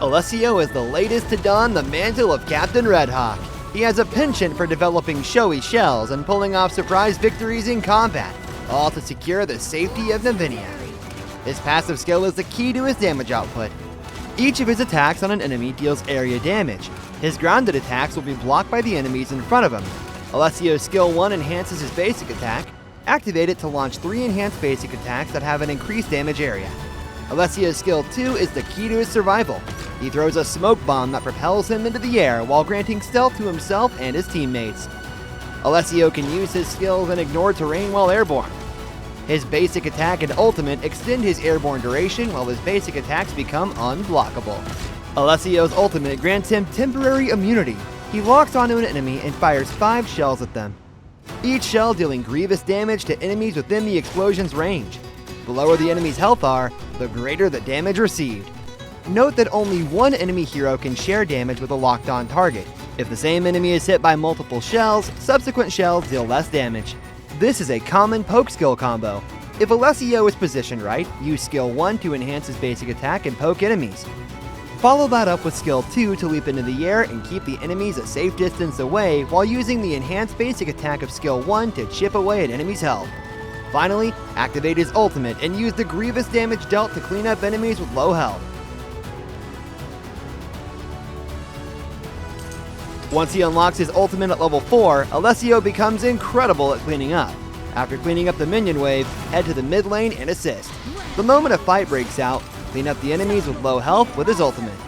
Alessio is the latest to don the mantle of Captain Red Hawk. He has a penchant for developing showy shells and pulling off surprise victories in combat, all to secure the safety of Navinia. His passive skill is the key to his damage output. Each of his attacks on an enemy deals area damage. His grounded attacks will be blocked by the enemies in front of him. Alessio's skill 1 enhances his basic attack. Activate it to launch 3 enhanced basic attacks that have an increased damage area. Alessio's skill 2 is the key to his survival. He throws a smoke bomb that propels him into the air while granting stealth to himself and his teammates. Alessio can use his skills and ignore terrain while airborne. His basic attack and ultimate extend his airborne duration while his basic attacks become unblockable. Alessio's ultimate grants him temporary immunity. He locks onto an enemy and fires 5 shells at them, each shell dealing grievous damage to enemies within the explosion's range. The lower the enemy's health are, the greater the damage received. Note that only one enemy hero can share damage with a locked-on target. If the same enemy is hit by multiple shells, subsequent shells deal less damage. This is a common poke skill combo. If Alessio is positioned right, use skill 1 to enhance his basic attack and poke enemies. Follow that up with skill 2 to leap into the air and keep the enemies a safe distance away while using the enhanced basic attack of skill 1 to chip away at enemies' health. Finally, activate his ultimate and use the grievous damage dealt to clean up enemies with low health. Once he unlocks his ultimate at level 4, Alessio becomes incredible at cleaning up. After cleaning up the minion wave, head to the mid lane and assist. The moment a fight breaks out, clean up the enemies with low health with his ultimate.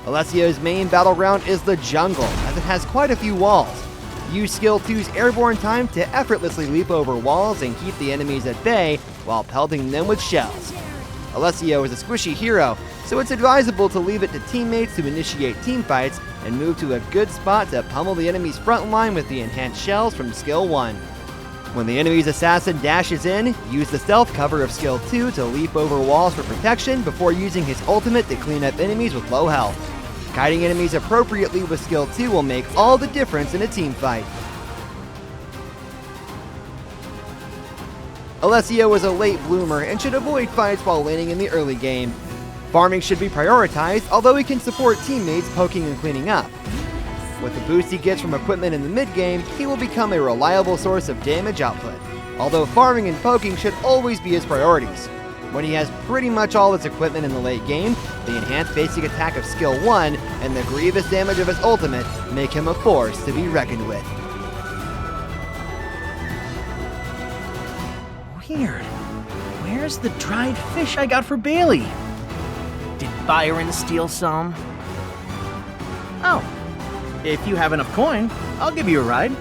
Alessio's main battleground is the jungle, as it has quite a few walls. Use skill 2's airborne time to effortlessly leap over walls and keep the enemies at bay while pelting them with shells. Alessio is a squishy hero, so it's advisable to leave it to teammates to initiate teamfights and move to a good spot to pummel the enemy's front line with the enhanced shells from skill 1. When the enemy's assassin dashes in, use the stealth cover of skill 2 to leap over walls for protection before using his ultimate to clean up enemies with low health. Kiting enemies appropriately with skill 2 will make all the difference in a team fight. Alessio is a late bloomer and should avoid fights while laning in the early game. Farming should be prioritized, although he can support teammates poking and cleaning up. With the boost he gets from equipment in the mid-game, he will become a reliable source of damage output, although farming and poking should always be his priorities. When he has pretty much all his equipment in the late game, the enhanced basic attack of skill 1 and the grievous damage of his ultimate make him a force to be reckoned with. Weird. Where's the dried fish I got for Bailey? Did Byron steal some? Oh, if you have enough coin, I'll give you a ride.